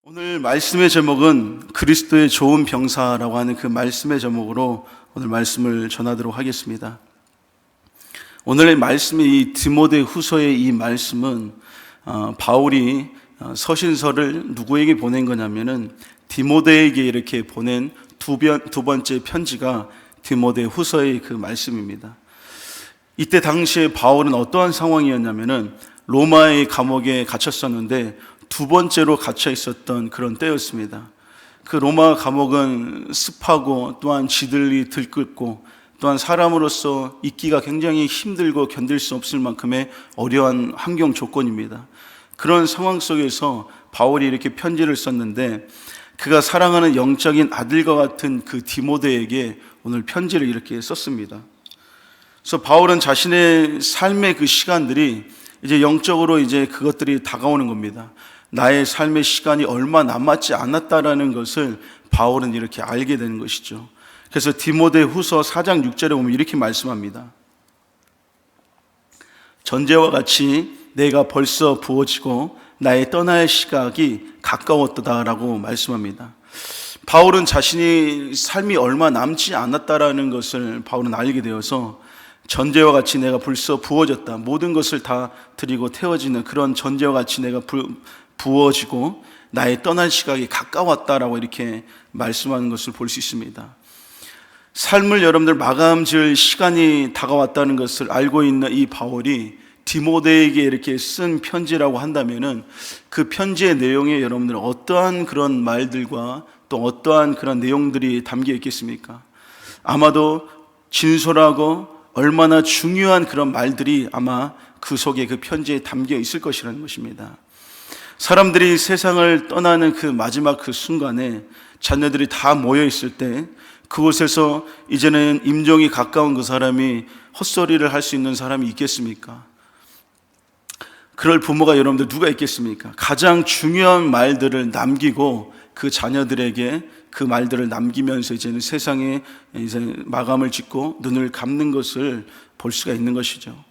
오늘 말씀의 제목은 그리스도의 좋은 병사라고 하는 그 말씀의 제목으로 오늘 말씀을 전하도록 하겠습니다. 오늘의 말씀이 이 디모데 후서의 이 말씀은 바울이 서신서를 누구에게 보낸 거냐면은 디모데에게 이렇게 보낸 두 번째 편지가 디모데 후서의 그 말씀입니다. 이때 당시에 바울은 어떠한 상황이었냐면은 로마의 감옥에 갇혔었는데 두 번째로 갇혀 있었던 그런 때였습니다. 그 로마 감옥은 습하고 또한 지들이 들끓고 또한 사람으로서 있기가 굉장히 힘들고 견딜 수 없을 만큼의 어려운 환경 조건입니다. 그런 상황 속에서 바울이 이렇게 편지를 썼는데 그가 사랑하는 영적인 아들과 같은 그 디모데에게 오늘 편지를 이렇게 썼습니다. 그래서 바울은 자신의 삶의 그 시간들이 이제 영적으로 이제 그것들이 다가오는 겁니다. 나의 삶의 시간이 얼마 남았지 않았다라는 것을 바울은 이렇게 알게 되는 것이죠. 그래서 디모데 후서 4장 6절에 보면 이렇게 말씀합니다. 전제와 같이 내가 벌써 부어지고 나의 떠날 시각이 가까웠다라고 말씀합니다. 바울은 자신이 삶이 얼마 남지 않았다라는 것을 바울은 알게 되어서 전제와 같이 내가 벌써 부어졌다. 모든 것을 다 드리고 태워지는 그런 전제와 같이 내가 부어지고 나의 떠날 시각이 가까웠다라고 이렇게 말씀하는 것을 볼 수 있습니다. 삶을 여러분들 마감 지을 시간이 다가왔다는 것을 알고 있는 이 바울이 디모데에게 이렇게 쓴 편지라고 한다면은 그 편지의 내용에 여러분들 어떠한 그런 말들과 또 어떠한 그런 내용들이 담겨 있겠습니까? 아마도 진솔하고 얼마나 중요한 그런 말들이 아마 그 속에 그 편지에 담겨 있을 것이라는 것입니다. 사람들이 세상을 떠나는 그 마지막 그 순간에 자녀들이 다 모여 있을 때 그곳에서 이제는 임종이 가까운 그 사람이 헛소리를 할 수 있는 사람이 있겠습니까? 그럴 부모가 여러분들 누가 있겠습니까? 가장 중요한 말들을 남기고 그 자녀들에게 그 말들을 남기면서 이제는 세상에 이제 마감을 짓고 눈을 감는 것을 볼 수가 있는 것이죠.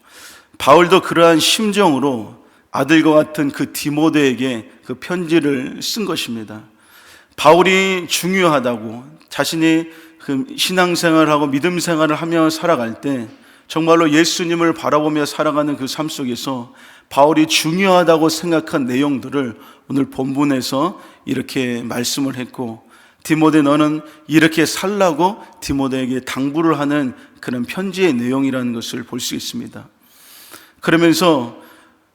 바울도 그러한 심정으로 아들과 같은 그 디모데에게 그 편지를 쓴 것입니다. 바울이 중요하다고 자신이 그 신앙생활하고 믿음생활을 하며 살아갈 때 정말로 예수님을 바라보며 살아가는 그 삶 속에서 바울이 중요하다고 생각한 내용들을 오늘 본문에서 이렇게 말씀을 했고, 디모데 너는 이렇게 살라고 디모데에게 당부를 하는 그런 편지의 내용이라는 것을 볼 수 있습니다. 그러면서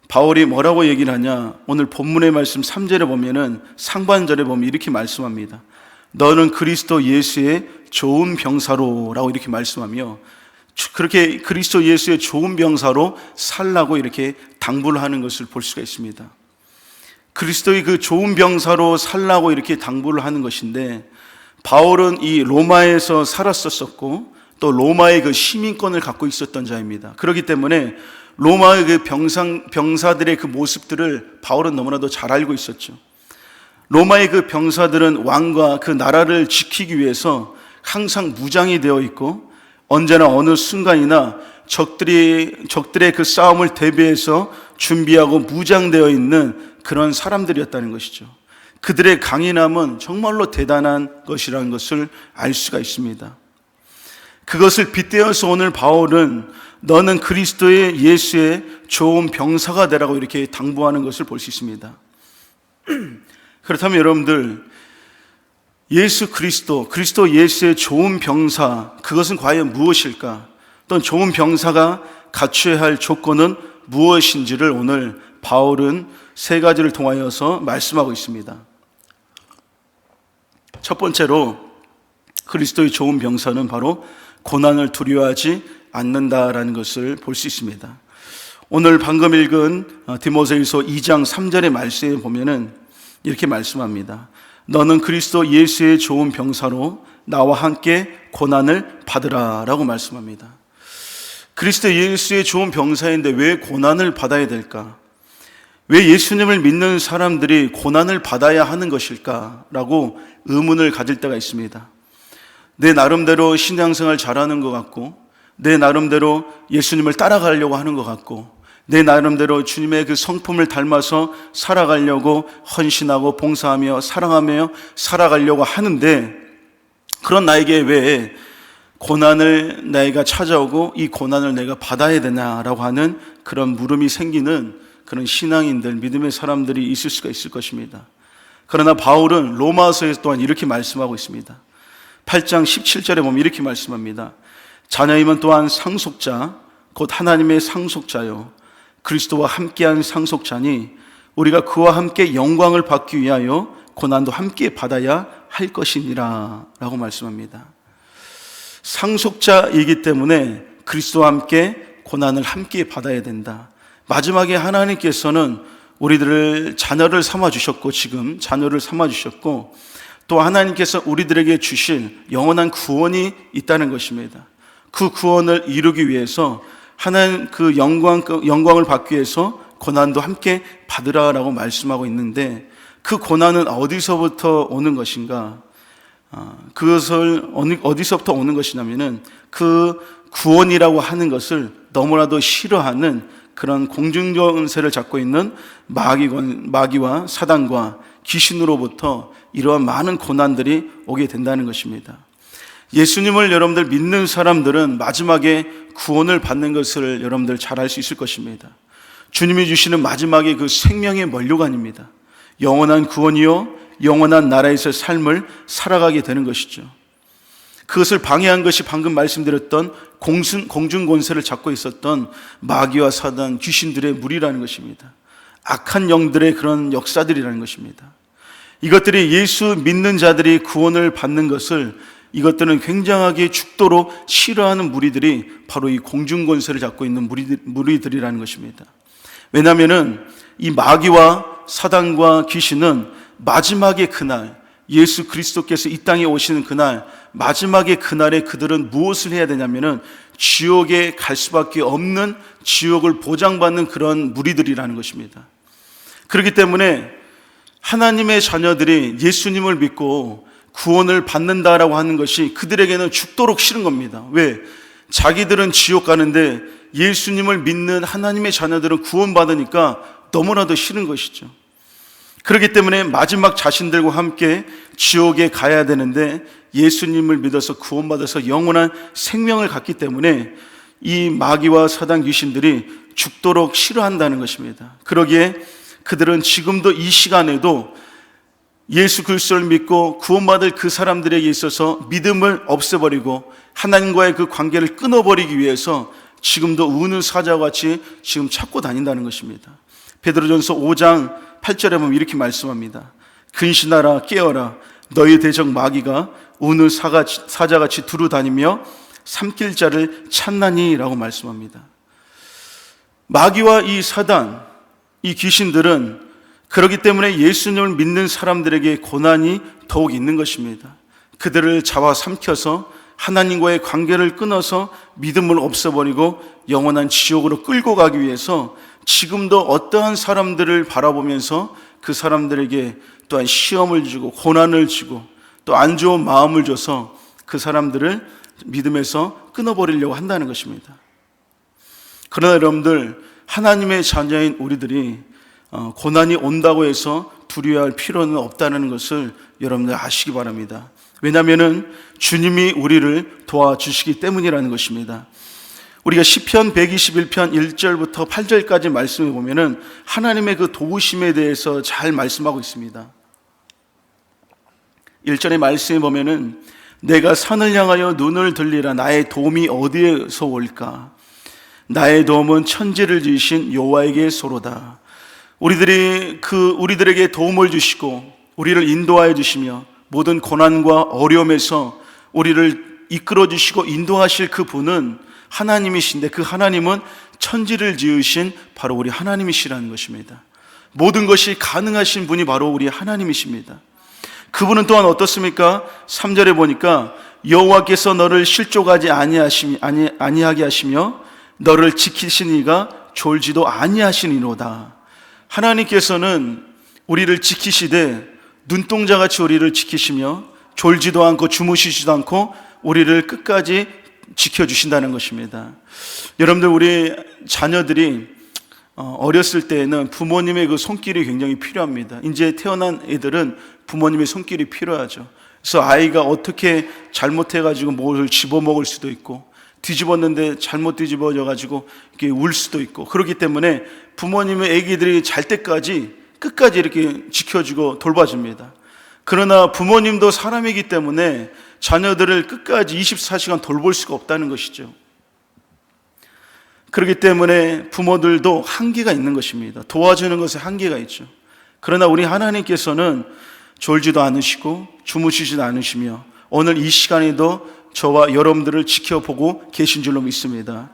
바울이 뭐라고 얘기를 하냐? 오늘 본문의 말씀 3절에 보면은 상반절에 보면 이렇게 말씀합니다. 너는 그리스도 예수의 좋은 병사로 라고 이렇게 말씀하며 그렇게 그리스도 예수의 좋은 병사로 살라고 이렇게 당부를 하는 것을 볼 수가 있습니다. 그리스도의 그 좋은 병사로 살라고 이렇게 당부를 하는 것인데 바울은 이 로마에서 살았었고 또 로마의 그 시민권을 갖고 있었던 자입니다. 그렇기 때문에 로마의 그 병사들의 그 모습들을 바울은 너무나도 잘 알고 있었죠. 로마의 그 병사들은 왕과 그 나라를 지키기 위해서 항상 무장이 되어 있고 언제나 어느 순간이나 적들의 그 싸움을 대비해서 준비하고 무장되어 있는 그런 사람들이었다는 것이죠. 그들의 강인함은 정말로 대단한 것이라는 것을 알 수가 있습니다. 그것을 빗대어서 오늘 바울은 너는 그리스도의 예수의 좋은 병사가 되라고 이렇게 당부하는 것을 볼 수 있습니다. 그렇다면 여러분들 예수 그리스도 예수의 좋은 병사, 그것은 과연 무엇일까? 또는 좋은 병사가 갖춰야 할 조건은 무엇인지를 오늘 바울은 세 가지를 통하여서 말씀하고 있습니다. 첫 번째로 그리스도의 좋은 병사는 바로 고난을 두려워하지 않는다라는 것을 볼 수 있습니다. 오늘 방금 읽은 디모데후서 2장 3절의 말씀에 보면은 이렇게 말씀합니다. 너는 그리스도 예수의 좋은 병사로 나와 함께 고난을 받으라 라고 말씀합니다. 그리스도 예수의 좋은 병사인데 왜 고난을 받아야 될까? 왜 예수님을 믿는 사람들이 고난을 받아야 하는 것일까? 라고 의문을 가질 때가 있습니다. 내 나름대로 신앙생활 잘하는 것 같고 내 나름대로 예수님을 따라가려고 하는 것 같고 내 나름대로 주님의 그 성품을 닮아서 살아가려고 헌신하고 봉사하며 사랑하며 살아가려고 하는데, 그런 나에게 왜 고난을 내가 찾아오고 이 고난을 내가 받아야 되냐라고 하는 그런 물음이 생기는 그런 신앙인들, 믿음의 사람들이 있을 수가 있을 것입니다. 그러나 바울은 로마서에서 또한 이렇게 말씀하고 있습니다. 8장 17절에 보면 이렇게 말씀합니다. 자녀이면 또한 상속자, 곧 하나님의 상속자요 그리스도와 함께한 상속자니 우리가 그와 함께 영광을 받기 위하여 고난도 함께 받아야 할 것이니라 라고 말씀합니다. 상속자이기 때문에 그리스도와 함께 고난을 함께 받아야 된다. 마지막에 하나님께서는 우리들을 자녀를 삼아주셨고, 지금 자녀를 삼아주셨고, 또 하나님께서 우리들에게 주실 영원한 구원이 있다는 것입니다. 그 구원을 이루기 위해서 하나님 그 영광을 받기 위해서 고난도 함께 받으라라고 말씀하고 있는데, 그 고난은 어디서부터 오는 것인가? 그것을 어디서부터 오는 것이냐면은 그 구원이라고 하는 것을 너무나도 싫어하는 그런 공중권세를 잡고 있는 마귀와 사단과 귀신으로부터 이러한 많은 고난들이 오게 된다는 것입니다. 예수님을 여러분들 믿는 사람들은 마지막에 구원을 받는 것을 여러분들 잘 알 수 있을 것입니다. 주님이 주시는 마지막에 그 생명의 면류관입니다. 영원한 구원이요 영원한 나라에서 삶을 살아가게 되는 것이죠. 그것을 방해한 것이 방금 말씀드렸던 공중권세를 잡고 있었던 마귀와 사단, 귀신들의 무리라는 것입니다. 악한 영들의 그런 역사들이라는 것입니다. 이것들이 예수 믿는 자들이 구원을 받는 것을, 이것들은 굉장하게 죽도록 싫어하는 무리들이 바로 이 공중권세를 잡고 있는 무리들이라는 것입니다. 왜냐하면 이 마귀와 사단과 귀신은 마지막의 그날, 예수 그리스도께서 이 땅에 오시는 그날, 마지막의 그날에 그들은 무엇을 해야 되냐면은 지옥에 갈 수밖에 없는, 지옥을 보장받는 그런 무리들이라는 것입니다. 그렇기 때문에 하나님의 자녀들이 예수님을 믿고 구원을 받는다라고 하는 것이 그들에게는 죽도록 싫은 겁니다. 왜? 자기들은 지옥 가는데 예수님을 믿는 하나님의 자녀들은 구원받으니까 너무나도 싫은 것이죠. 그렇기 때문에 마지막 자신들과 함께 지옥에 가야 되는데, 예수님을 믿어서 구원받아서 영원한 생명을 갖기 때문에 이 마귀와 사단 귀신들이 죽도록 싫어한다는 것입니다. 그러기에 그들은 지금도 이 시간에도 예수 그리스도를 믿고 구원받을 그 사람들에게 있어서 믿음을 없애버리고 하나님과의 그 관계를 끊어버리기 위해서 지금도 우는 사자와 같이 지금 찾고 다닌다는 것입니다. 베드로전서 5장 8절에 보면 이렇게 말씀합니다. 근신하라, 깨어라, 너희 대적 마귀가 우는 사자같이 두루다니며 삼킬 자를 찾나니 라고 말씀합니다. 마귀와 이 사단, 이 귀신들은 그렇기 때문에 예수님을 믿는 사람들에게 고난이 더욱 있는 것입니다. 그들을 잡아삼켜서 하나님과의 관계를 끊어서 믿음을 없애버리고 영원한 지옥으로 끌고 가기 위해서 지금도 어떠한 사람들을 바라보면서 그 사람들에게 또한 시험을 주고 고난을 주고 또 안 좋은 마음을 줘서 그 사람들을 믿음에서 끊어버리려고 한다는 것입니다. 그러나 여러분들, 하나님의 자녀인 우리들이 고난이 온다고 해서 두려워할 필요는 없다는 것을 여러분들 아시기 바랍니다. 왜냐하면 주님이 우리를 도와주시기 때문이라는 것입니다. 우리가 시편 121편 1절부터 8절까지 말씀해 보면은 하나님의 그 도우심에 대해서 잘 말씀하고 있습니다. 1절의 말씀에 보면은 내가 산을 향하여 눈을 들리라, 나의 도움이 어디에서 올까? 나의 도움은 천지를 지으신 여호와에게서로다. 우리들에게 도움을 주시고 우리를 인도하여 주시며 모든 고난과 어려움에서 우리를 이끌어 주시고 인도하실 그 분은 하나님이신데, 그 하나님은 천지를 지으신 바로 우리 하나님이시라는 것입니다. 모든 것이 가능하신 분이 바로 우리 하나님이십니다. 그분은 또한 어떻습니까? 3절에 보니까 여호와께서 너를 실족하지 아니하게 하시며 너를 지키시니가 졸지도 아니하시니로다. 하나님께서는 우리를 지키시되 눈동자같이 우리를 지키시며 졸지도 않고 주무시지도 않고 우리를 끝까지 지켜주신다는 것입니다. 여러분들, 우리 자녀들이 어렸을 때에는 부모님의 그 손길이 굉장히 필요합니다. 이제 태어난 애들은 부모님의 손길이 필요하죠. 그래서 아이가 어떻게 잘못해가지고 뭘 집어먹을 수도 있고, 뒤집었는데 잘못 뒤집어져가지고 이렇게 울 수도 있고, 그렇기 때문에 부모님의 아기들이 잘 때까지 끝까지 이렇게 지켜주고 돌봐줍니다. 그러나 부모님도 사람이기 때문에 자녀들을 끝까지 24시간 돌볼 수가 없다는 것이죠. 그렇기 때문에 부모들도 한계가 있는 것입니다. 도와주는 것에 한계가 있죠. 그러나 우리 하나님께서는 졸지도 않으시고 주무시지도 않으시며 오늘 이 시간에도 저와 여러분들을 지켜보고 계신 줄로 믿습니다.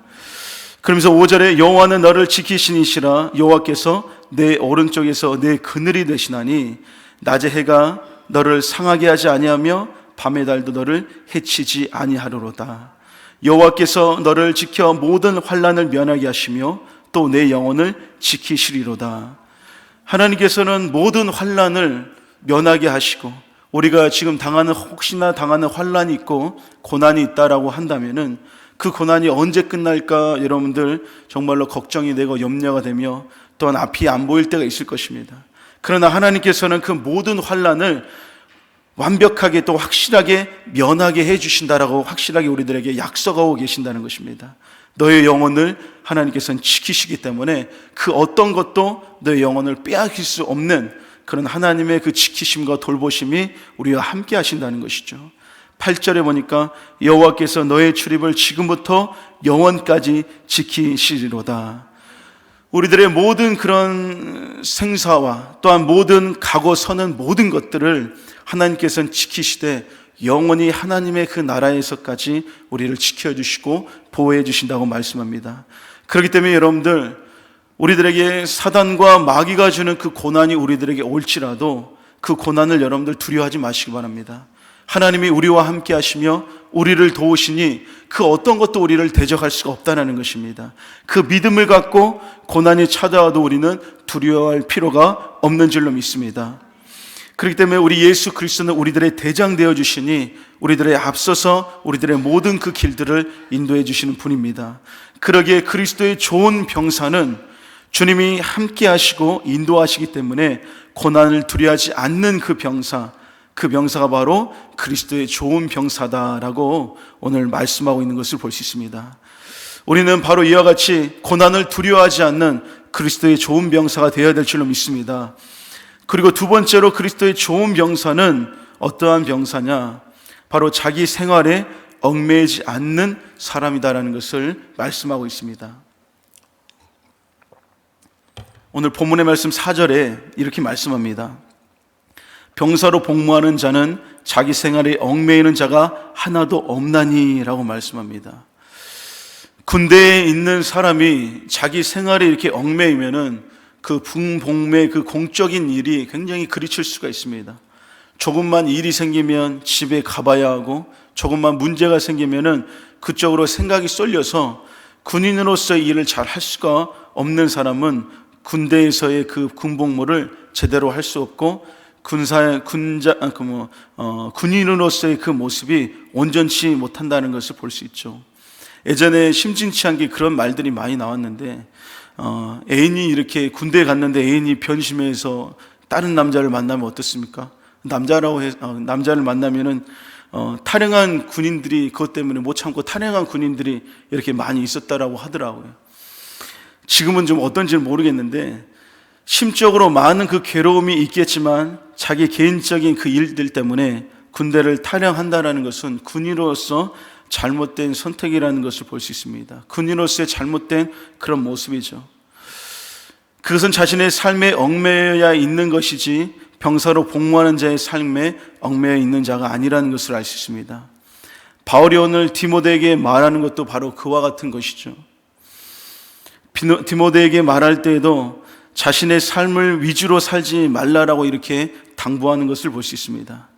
그러면서 5절에 여호와는 너를 지키시니시라. 여호와께서 내 오른쪽에서 내 그늘이 되시나니 낮의 해가 너를 상하게 하지 아니하며 밤의 달도 너를 해치지 아니하리로다. 여호와께서 너를 지켜 모든 환난을 면하게 하시며 또 내 영혼을 지키시리로다. 하나님께서는 모든 환난을 면하게 하시고, 우리가 지금 혹시나 당하는 환난이 있고 고난이 있다라고 한다면은 그 고난이 언제 끝날까 여러분들 정말로 걱정이 되고 염려가 되며 또한 앞이 안 보일 때가 있을 것입니다. 그러나 하나님께서는 그 모든 환난을 완벽하게 또 확실하게 면하게 해주신다라고 확실하게 우리들에게 약속하고 계신다는 것입니다. 너의 영혼을 하나님께서는 지키시기 때문에 그 어떤 것도 너의 영혼을 빼앗길 수 없는 그런 하나님의 그 지키심과 돌보심이 우리와 함께 하신다는 것이죠. 8절에 보니까 여호와께서 너의 출입을 지금부터 영원까지 지키시리로다. 우리들의 모든 그런 생사와 또한 모든 가고 서는 모든 것들을 하나님께서는 지키시되 영원히 하나님의 그 나라에서까지 우리를 지켜주시고 보호해 주신다고 말씀합니다. 그렇기 때문에 여러분들, 우리들에게 사단과 마귀가 주는 그 고난이 우리들에게 올지라도 그 고난을 여러분들 두려워하지 마시기 바랍니다. 하나님이 우리와 함께 하시며 우리를 도우시니 그 어떤 것도 우리를 대적할 수가 없다는 것입니다. 그 믿음을 갖고 고난이 찾아와도 우리는 두려워할 필요가 없는 줄로 믿습니다. 그렇기 때문에 우리 예수 그리스도는 우리들의 대장 되어 주시니 우리들의 앞서서 우리들의 모든 그 길들을 인도해 주시는 분입니다. 그러기에 그리스도의 좋은 병사는 주님이 함께 하시고 인도하시기 때문에 고난을 두려워하지 않는 그 병사가 바로 그리스도의 좋은 병사다라고 오늘 말씀하고 있는 것을 볼 수 있습니다. 우리는 바로 이와 같이 고난을 두려워하지 않는 그리스도의 좋은 병사가 되어야 될 줄로 믿습니다. 그리고 두 번째로 그리스도의 좋은 병사는 어떠한 병사냐? 바로 자기 생활에 얽매이지 않는 사람이다라는 것을 말씀하고 있습니다. 오늘 본문의 말씀 4절에 이렇게 말씀합니다. 병사로 복무하는 자는 자기 생활에 얽매이는 자가 하나도 없나니 라고 말씀합니다. 군대에 있는 사람이 자기 생활에 이렇게 얽매이면은 그 북복무의 그 공적인 일이 굉장히 그리칠 수가 있습니다. 조금만 일이 생기면 집에 가봐야 하고, 조금만 문제가 생기면은 그쪽으로 생각이 쏠려서 군인으로서의 일을 잘 할 수가 없는 사람은 군대에서의 그 군복무를 제대로 할 수 없고 군인으로서의 그 모습이 온전치 못한다는 것을 볼 수 있죠. 예전에 심진치 않게 그런 말들이 많이 나왔는데, 애인이 이렇게 군대에 갔는데 애인이 변심해서 다른 남자를 만나면 어떻습니까? 남자를 만나면은 탈영한 군인들이 그것 때문에 못 참고 탈영한 군인들이 이렇게 많이 있었다라고 하더라고요. 지금은 좀 어떤지는 모르겠는데 심적으로 많은 그 괴로움이 있겠지만 자기 개인적인 그 일들 때문에 군대를 탈영한다라는 것은 군인으로서 잘못된 선택이라는 것을 볼 수 있습니다. 군인으로서의 잘못된 그런 모습이죠. 그것은 자신의 삶에 얽매여 있는 것이지 병사로 복무하는 자의 삶에 얽매여 있는 자가 아니라는 것을 알 수 있습니다. 바울이 오늘 디모데에게 말하는 것도 바로 그와 같은 것이죠. 디모데에게 말할 때에도 자신의 삶을 위주로 살지 말라라고 이렇게 당부하는 것을 볼 수 있습니다.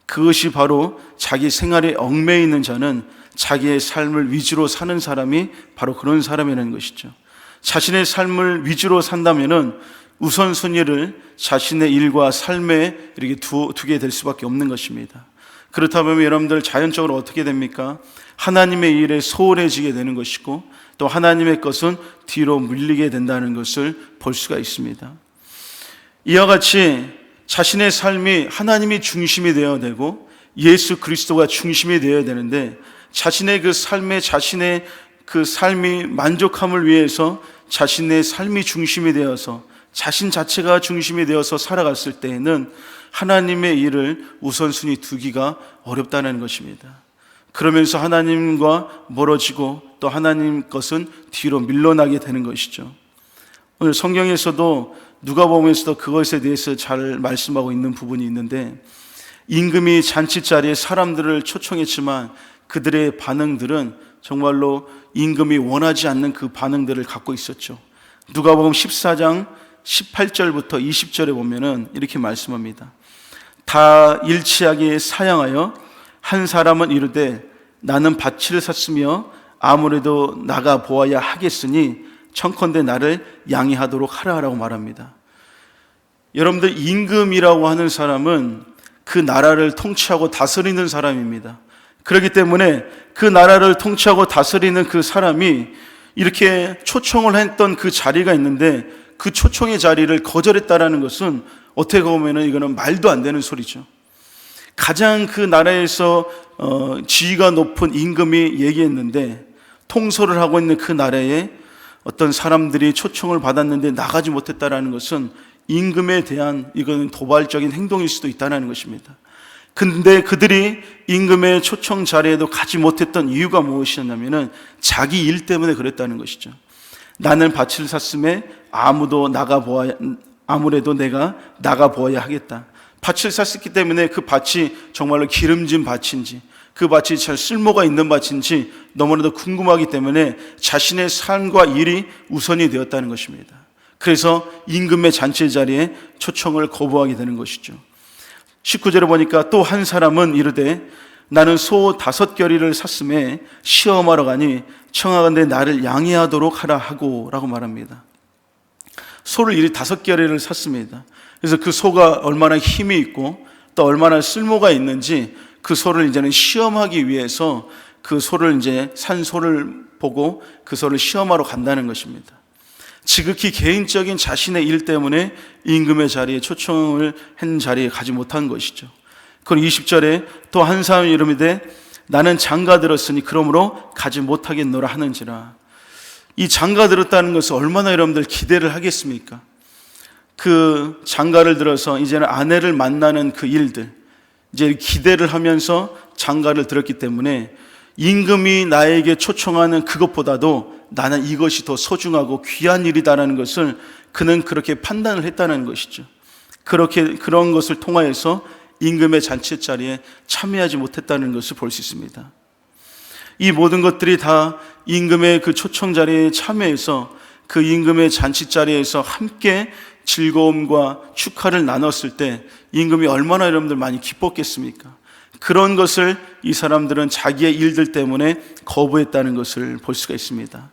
그것이 바로 자기 생활에 얽매여 있는 자는 자기의 삶을 위주로 사는 사람이 바로 그런 사람이라는 것이죠. 자신의 삶을 위주로 산다면은 우선순위를 자신의 일과 삶에 이렇게 두게 될 수밖에 없는 것입니다. 그렇다면 여러분들 자연적으로 어떻게 됩니까? 하나님의 일에 소홀해지게 되는 것이고 또 하나님의 것은 뒤로 물리게 된다는 것을 볼 수가 있습니다. 이와 같이 자신의 삶이 하나님이 중심이 되어야 되고 예수 그리스도가 중심이 되어야 되는데 자신의 그 삶이 만족함을 위해서 자신의 삶이 중심이 되어서 자신 자체가 중심이 되어서 살아갔을 때에는 하나님의 일을 우선순위 두기가 어렵다는 것입니다. 그러면서 하나님과 멀어지고 또 하나님 것은 뒤로 밀려나게 되는 것이죠. 오늘 성경에서도 누가복음에서도 그것에 대해서 잘 말씀하고 있는 부분이 있는데 임금이 잔치자리에 사람들을 초청했지만 그들의 반응들은 정말로 임금이 원하지 않는 그 반응들을 갖고 있었죠. 누가복음 14장 18절부터 20절에 보면은 이렇게 말씀합니다. 다 일치하게 사양하여 한 사람은 이르되 나는 밭을 샀으며 아무래도 나가 보아야 하겠으니 청컨대 나를 양해하도록 하라라고 말합니다. 여러분들 임금이라고 하는 사람은 그 나라를 통치하고 다스리는 사람입니다. 그렇기 때문에 그 나라를 통치하고 다스리는 그 사람이 이렇게 초청을 했던 그 자리가 있는데 그 초청의 자리를 거절했다라는 것은 어떻게 보면 이거는 말도 안 되는 소리죠. 가장 그 나라에서 지위가 높은 임금이 얘기했는데 통솔을 하고 있는 그 나라에 어떤 사람들이 초청을 받았는데 나가지 못했다라는 것은 임금에 대한 이거는 도발적인 행동일 수도 있다는 것입니다. 근데 그들이 임금의 초청 자리에도 가지 못했던 이유가 무엇이었냐면은 자기 일 때문에 그랬다는 것이죠. 나는 밭을 샀음에 아무래도 내가 나가 보아야 하겠다. 밭을 샀기 때문에 그 밭이 정말로 기름진 밭인지 그 밭이 잘 쓸모가 있는 밭인지 너무나도 궁금하기 때문에 자신의 삶과 일이 우선이 되었다는 것입니다. 그래서 임금의 잔치 자리에 초청을 거부하게 되는 것이죠. 19절에 보니까 또 한 사람은 이르되 나는 소 5겨리를 샀음에 시험하러 가니 청하건대 나를 양해하도록 하라 하고 라고 말합니다. 소를 5겨리를 샀습니다. 그래서 그 소가 얼마나 힘이 있고 또 얼마나 쓸모가 있는지 그 소를 이제는 시험하기 위해서 그 소를 이제 산 소를 보고 그 소를 시험하러 간다는 것입니다. 지극히 개인적인 자신의 일 때문에 임금의 자리에 초청을 한 자리에 가지 못한 것이죠. 그리고 20절에 또 한 사람이 이르되 나는 장가 들었으니 그러므로 가지 못하겠노라 하는지라. 이 장가 들었다는 것은 얼마나 여러분들 기대를 하겠습니까? 그 장가를 들어서 이제는 아내를 만나는 그 일들, 이제 기대를 하면서 장가를 들었기 때문에 임금이 나에게 초청하는 그것보다도 나는 이것이 더 소중하고 귀한 일이다라는 것을 그는 그렇게 판단을 했다는 것이죠. 그런 것을 통하여서 임금의 잔치 자리에 참여하지 못했다는 것을 볼 수 있습니다. 이 모든 것들이 다 임금의 그 초청 자리에 참여해서 그 임금의 잔치 자리에서 함께 즐거움과 축하를 나눴을 때 임금이 얼마나 여러분들 많이 기뻤겠습니까? 그런 것을 이 사람들은 자기의 일들 때문에 거부했다는 것을 볼 수가 있습니다.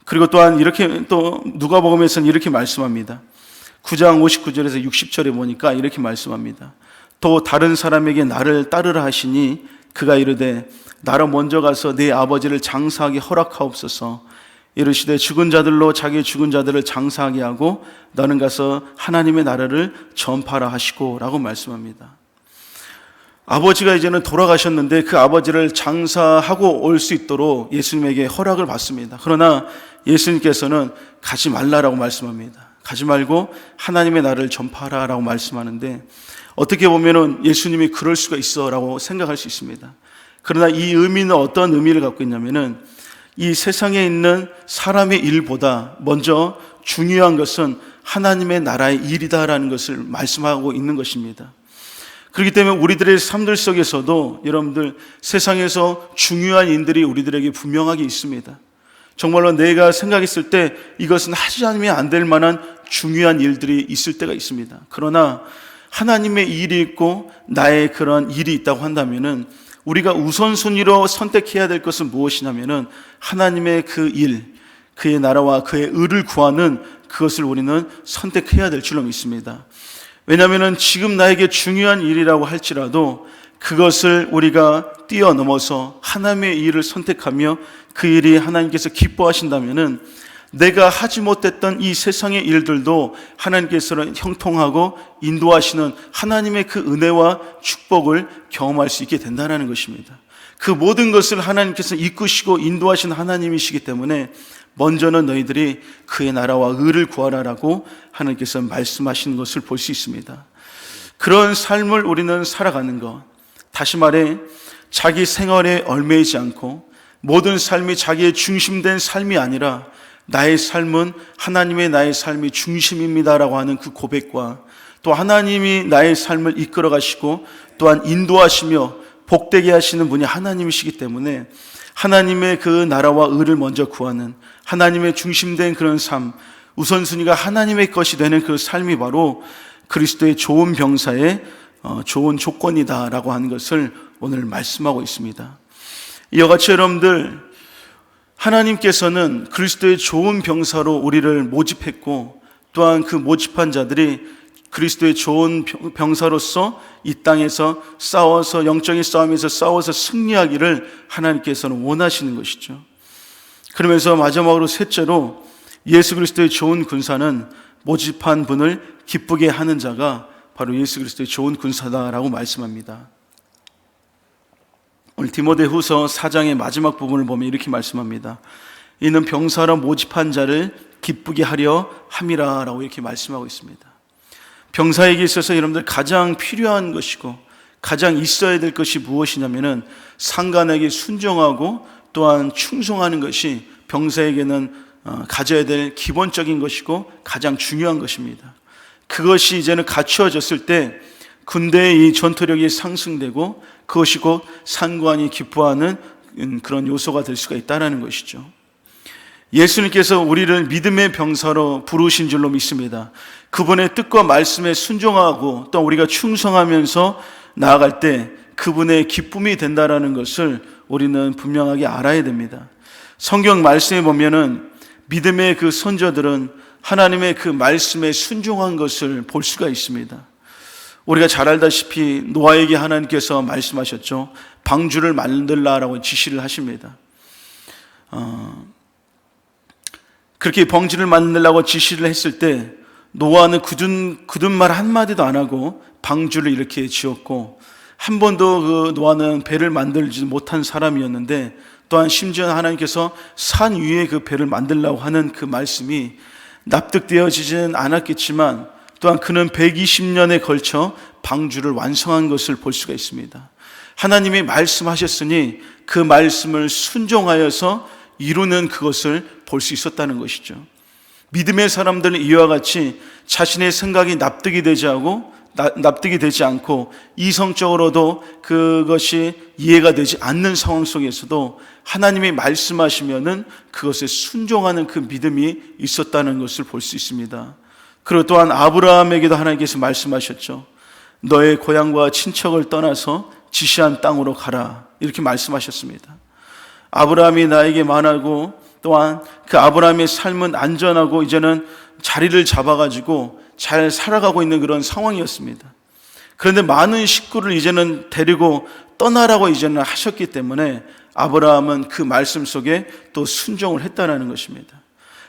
그리고 또한 이렇게 또 누가복음에서는 이렇게 말씀합니다. 9장 59절에서 60절에 보니까 이렇게 말씀합니다. 또 다른 사람에게 나를 따르라 하시니 그가 이르되 나로 먼저 가서 내 아버지를 장사하게 허락하옵소서. 이르시되 죽은 자들로 자기 죽은 자들을 장사하게 하고 너는 가서 하나님의 나라를 전파하라 하시고 라고 말씀합니다. 아버지가 이제는 돌아가셨는데 그 아버지를 장사하고 올 수 있도록 예수님에게 허락을 받습니다. 그러나 예수님께서는 가지 말라라고 말씀합니다. 가지 말고 하나님의 나라를 전파하라라고 말씀하는데 어떻게 보면은 예수님이 그럴 수가 있어라고 생각할 수 있습니다. 그러나 이 의미는 어떤 의미를 갖고 있냐면은 이 세상에 있는 사람의 일보다 먼저 중요한 것은 하나님의 나라의 일이다라는 것을 말씀하고 있는 것입니다. 그렇기 때문에 우리들의 삶들 속에서도 여러분들 세상에서 중요한 일들이 우리들에게 분명하게 있습니다. 정말로 내가 생각했을 때 이것은 하지 않으면 안 될 만한 중요한 일들이 있을 때가 있습니다. 그러나 하나님의 일이 있고 나의 그런 일이 있다고 한다면은 우리가 우선순위로 선택해야 될 것은 무엇이냐면은 하나님의 그 일, 그의 나라와 그의 의를 구하는 그것을 우리는 선택해야 될 줄로 믿습니다. 왜냐하면은 지금 나에게 중요한 일이라고 할지라도 그것을 우리가 뛰어넘어서 하나님의 일을 선택하며 그 일이 하나님께서 기뻐하신다면은 내가 하지 못했던 이 세상의 일들도 하나님께서는 형통하고 인도하시는 하나님의 그 은혜와 축복을 경험할 수 있게 된다는 것입니다. 그 모든 것을 하나님께서 이끄시고 인도하신 하나님이시기 때문에 먼저는 너희들이 그의 나라와 의를 구하라라고 하나님께서 말씀하시는 것을 볼 수 있습니다. 그런 삶을 우리는 살아가는 것, 다시 말해 자기 생활에 얽매이지 않고 모든 삶이 자기의 중심된 삶이 아니라 나의 삶은 하나님의 나의 삶이 중심입니다라고 하는 그 고백과 또 하나님이 나의 삶을 이끌어 가시고 또한 인도하시며 복되게 하시는 분이 하나님이시기 때문에 하나님의 그 나라와 의를 먼저 구하는 하나님의 중심된 그런 삶, 우선순위가 하나님의 것이 되는 그 삶이 바로 그리스도의 좋은 병사의 좋은 조건이다라고 하는 것을 오늘 말씀하고 있습니다. 이와 같이 여러분들, 하나님께서는 그리스도의 좋은 병사로 우리를 모집했고 또한 그 모집한 자들이 그리스도의 좋은 병사로서 이 땅에서 싸워서 영적인 싸움에서 싸워서 승리하기를 하나님께서는 원하시는 것이죠. 그러면서 마지막으로 셋째로 예수 그리스도의 좋은 군사는 모집한 분을 기쁘게 하는 자가 바로 예수 그리스도의 좋은 군사다라고 말씀합니다. 오늘 디모데후서 4장의 마지막 부분을 보면 이렇게 말씀합니다. 이는 병사로 모집한 자를 기쁘게 하려 함이라라고 이렇게 말씀하고 있습니다. 병사에게 있어서 여러분들 가장 필요한 것이고 가장 있어야 될 것이 무엇이냐면은 상관에게 순종하고 또한 충성하는 것이 병사에게는 가져야 될 기본적인 것이고 가장 중요한 것입니다. 그것이 이제는 갖추어졌을 때 군대의 이 전투력이 상승되고 그것이 곧 상관이 기뻐하는 그런 요소가 될 수가 있다는 것이죠. 예수님께서 우리를 믿음의 병사로 부르신 줄로 믿습니다. 그분의 뜻과 말씀에 순종하고 또 우리가 충성하면서 나아갈 때 그분의 기쁨이 된다는 것을 우리는 분명하게 알아야 됩니다. 성경 말씀에 보면은 믿음의 그 선조들은 하나님의 그 말씀에 순종한 것을 볼 수가 있습니다. 우리가 잘 알다시피 노아에게 하나님께서 말씀하셨죠. 방주를 만들라라고 지시를 하십니다. 그렇게 방주를 만들라고 지시를 했을 때 노아는 굳은 말 한마디도 안 하고 방주를 이렇게 지었고 한 번도 그 노아는 배를 만들지 못한 사람이었는데 또한 심지어 하나님께서 산 위에 그 배를 만들라고 하는 그 말씀이 납득되어지지는 않았겠지만 또한 그는 120년에 걸쳐 방주를 완성한 것을 볼 수가 있습니다. 하나님이 말씀하셨으니 그 말씀을 순종하여서 이루는 그것을 볼 수 있었다는 것이죠. 믿음의 사람들은 이와 같이 자신의 생각이 납득이 되지 않고 이성적으로도 그것이 이해가 되지 않는 상황 속에서도 하나님이 말씀하시면은 그것에 순종하는 그 믿음이 있었다는 것을 볼 수 있습니다. 그리고 또한 아브라함에게도 하나님께서 말씀하셨죠. 너의 고향과 친척을 떠나서 지시한 땅으로 가라 이렇게 말씀하셨습니다. 아브라함이 나에게 말하고 또한 그 아브라함의 삶은 안전하고 이제는 자리를 잡아가지고 잘 살아가고 있는 그런 상황이었습니다. 그런데 많은 식구를 이제는 데리고 떠나라고 이제는 하셨기 때문에 아브라함은 그 말씀 속에 또 순종을 했다는 것입니다.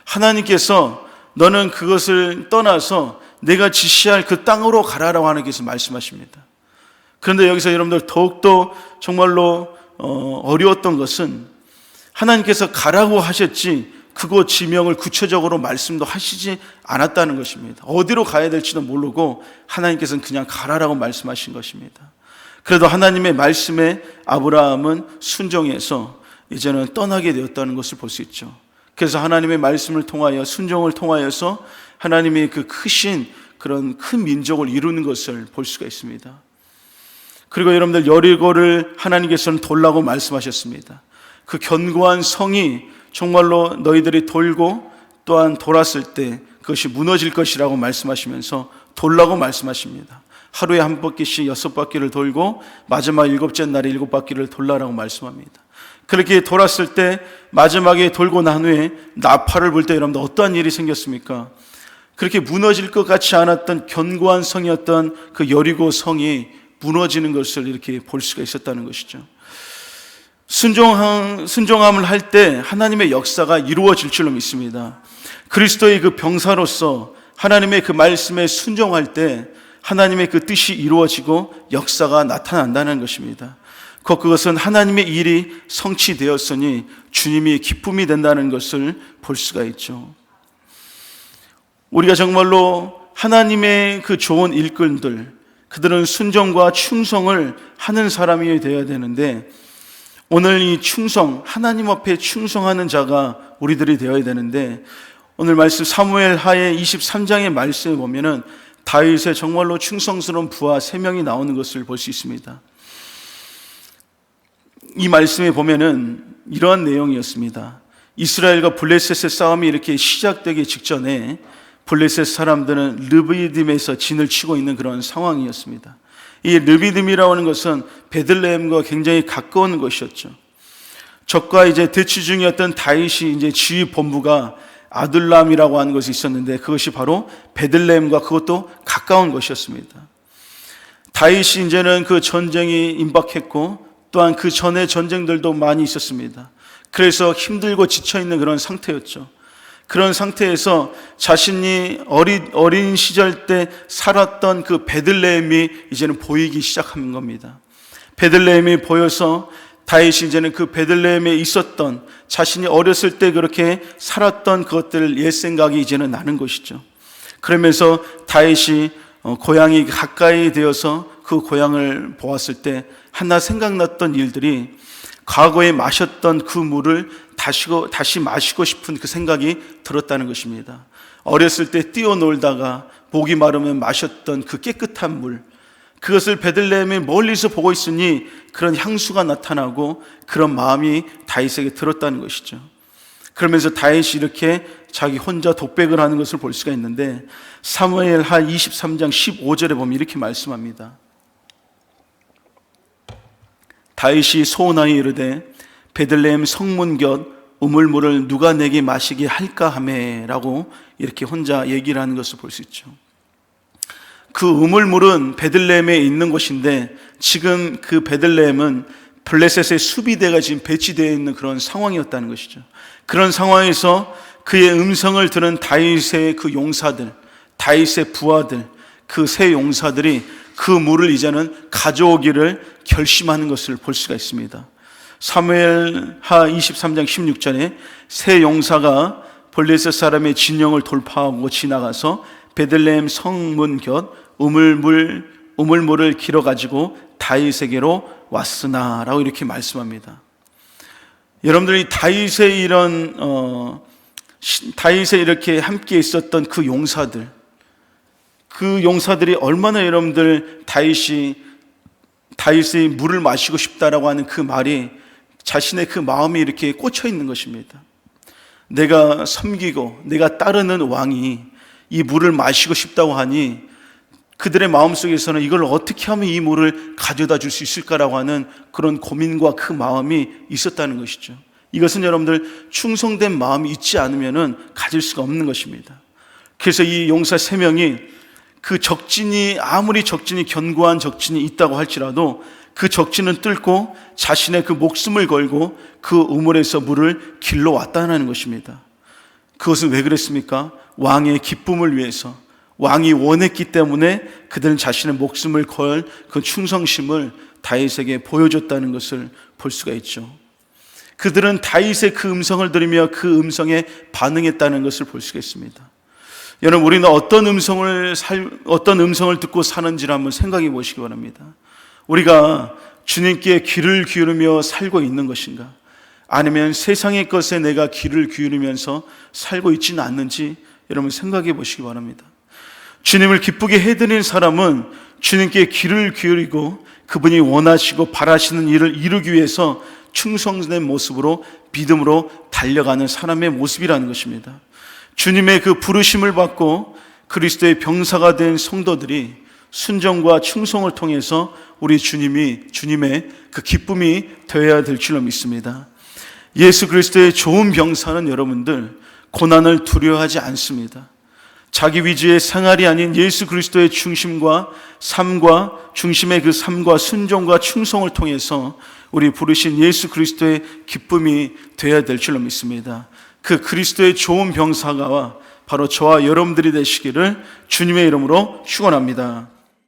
하나님께서 너는 그것을 떠나서 내가 지시할 그 땅으로 가라라고 하나님께서 말씀하십니다. 그런데 여기서 여러분들 더욱더 정말로 어려웠던 것은 하나님께서 가라고 하셨지 그곳 지명을 구체적으로 말씀도 하시지 않았다는 것입니다. 어디로 가야 될지도 모르고 하나님께서는 그냥 가라라고 말씀하신 것입니다. 그래도 하나님의 말씀에 아브라함은 순종해서 이제는 떠나게 되었다는 것을 볼 수 있죠. 그래서 하나님의 말씀을 통하여 순종을 통하여서 하나님의 그 크신 그런 큰 민족을 이루는 것을 볼 수가 있습니다. 그리고 여러분들 여리고를 하나님께서는 돌라고 말씀하셨습니다. 그 견고한 성이 정말로 너희들이 돌고 또한 돌았을 때 그것이 무너질 것이라고 말씀하시면서 돌라고 말씀하십니다. 하루에 한 바퀴씩 6바퀴를 돌고 마지막 7째 날에 7바퀴를 돌라라고 말씀합니다. 그렇게 돌았을 때 마지막에 돌고 난 후에 나팔을 불 때 여러분들 어떠한 일이 생겼습니까? 그렇게 무너질 것 같지 않았던 견고한 성이었던 그 여리고 성이 무너지는 것을 이렇게 볼 수가 있었다는 것이죠. 순종함을 할 때 하나님의 역사가 이루어질 줄로 믿습니다. 그리스도의 그 병사로서 하나님의 그 말씀에 순종할 때 하나님의 그 뜻이 이루어지고 역사가 나타난다는 것입니다. 그것은 하나님의 일이 성취되었으니 주님이 기쁨이 된다는 것을 볼 수가 있죠. 우리가 정말로 하나님의 그 좋은 일꾼들, 그들은 순종과 충성을 하는 사람이 되어야 되는데, 오늘 이 충성, 하나님 앞에 충성하는 자가 우리들이 되어야 되는데, 오늘 말씀 사무엘 하의 23장의 말씀에 보면은 다윗의 정말로 충성스러운 부하 3명이 나오는 것을 볼 수 있습니다. 이 말씀에 보면은 이러한 내용이었습니다. 이스라엘과 블레셋의 싸움이 이렇게 시작되기 직전에 블레셋 사람들은 르비딤에서 진을 치고 있는 그런 상황이었습니다. 이 르비딤이라고 하는 것은 베들레헴과 굉장히 가까운 것이었죠. 적과 이제 대치 중이었던 다윗이 이제 지휘 본부가 아둘람이라고 하는 것이 있었는데, 그것이 바로 베들레헴과 그것도 가까운 것이었습니다. 다윗이 이제는 그 전쟁이 임박했고, 또한 그 전에 전쟁들도 많이 있었습니다. 그래서 힘들고 지쳐있는 그런 상태였죠. 그런 상태에서 자신이 어린 시절 때 살았던 그 베들레헴이 이제는 보이기 시작한 겁니다. 베들레헴이 보여서 다윗이 이제는 그 베들레헴에 있었던, 자신이 어렸을 때 그렇게 살았던 그것들 옛 생각이 이제는 나는 것이죠. 그러면서 다윗이 고향이 가까이 되어서 그 고향을 보았을 때 하나 생각났던 일들이, 과거에 마셨던 그 물을 다시 마시고 싶은 그 생각이 들었다는 것입니다. 어렸을 때 뛰어놀다가 목이 마르면 마셨던 그 깨끗한 물, 그것을 베들레헴에 멀리서 보고 있으니 그런 향수가 나타나고 그런 마음이 다윗에게 들었다는 것이죠. 그러면서 다윗이 이렇게 자기 혼자 독백을 하는 것을 볼 수가 있는데, 사무엘하 23장 15절에 보면 이렇게 말씀합니다. 다윗이 소원하여 이르되 베들레헴 성문 곁 우물물을 누가 내게 마시게 할까 하매 라고 이렇게 혼자 얘기를 하는 것을 볼 수 있죠. 그 우물물은 베들레헴에 있는 곳인데, 지금 그 베들레헴은 블레셋의 수비대가 지금 배치되어 있는 그런 상황이었다는 것이죠. 그런 상황에서 그의 음성을 들은 다윗의 그 용사들, 다윗의 부하들, 그 세 용사들이 그 물을 이제는 가져오기를 결심하는 것을 볼 수가 있습니다. 사무엘하 23장 16절에 세 용사가 블레셋 사람의 진영을 돌파하고 지나가서 베들레헴 성문 곁 우물물을 길어 가지고 다윗에게로 왔으나 라고 이렇게 말씀합니다. 여러분들이 다윗의 다윗에 이렇게 함께 있었던 그 용사들이 얼마나 여러분들 다윗이 물을 마시고 싶다라고 하는 그 말이 자신의 그 마음이 이렇게 꽂혀 있는 것입니다. 내가 섬기고 내가 따르는 왕이 이 물을 마시고 싶다고 하니 그들의 마음속에서는 이걸 어떻게 하면 이 물을 가져다 줄 수 있을까라고 하는 그런 고민과 그 마음이 있었다는 것이죠. 이것은 여러분들 충성된 마음이 있지 않으면 가질 수가 없는 것입니다. 그래서 이 용사 3명이 그 아무리 적진이 견고한 적진이 있다고 할지라도 그 적진은 뚫고 자신의 그 목숨을 걸고 그 우물에서 물을 길러 왔다는 것입니다. 그것은 왜 그랬습니까? 왕의 기쁨을 위해서, 왕이 원했기 때문에 그들은 자신의 목숨을 걸 그 충성심을 다윗에게 보여줬다는 것을 볼 수가 있죠. 그들은 다윗의 그 음성을 들으며 그 음성에 반응했다는 것을 볼 수가 있습니다. 여러분, 우리는 어떤 음성을 듣고 사는지를 한번 생각해 보시기 바랍니다. 우리가 주님께 귀를 기울이며 살고 있는 것인가? 아니면 세상의 것에 내가 귀를 기울이면서 살고 있지는 않는지 여러분 생각해 보시기 바랍니다. 주님을 기쁘게 해드리는 사람은 주님께 귀를 기울이고 그분이 원하시고 바라시는 일을 이루기 위해서 충성된 모습으로 믿음으로 달려가는 사람의 모습이라는 것입니다. 주님의 그 부르심을 받고 그리스도의 병사가 된 성도들이 순종과 충성을 통해서 우리 주님의 그 기쁨이 되어야 될 줄로 믿습니다. 예수 그리스도의 좋은 병사는 여러분들 고난을 두려워하지 않습니다. 자기 위주의 생활이 아닌 예수 그리스도의 중심과 삶과 중심의 그 삶과 순종과 충성을 통해서 우리 부르신 예수 그리스도의 기쁨이 되어야 될 줄로 믿습니다. 그 그리스도의 좋은 병사가와 바로 저와 여러분들이 되시기를 주님의 이름으로 축원합니다.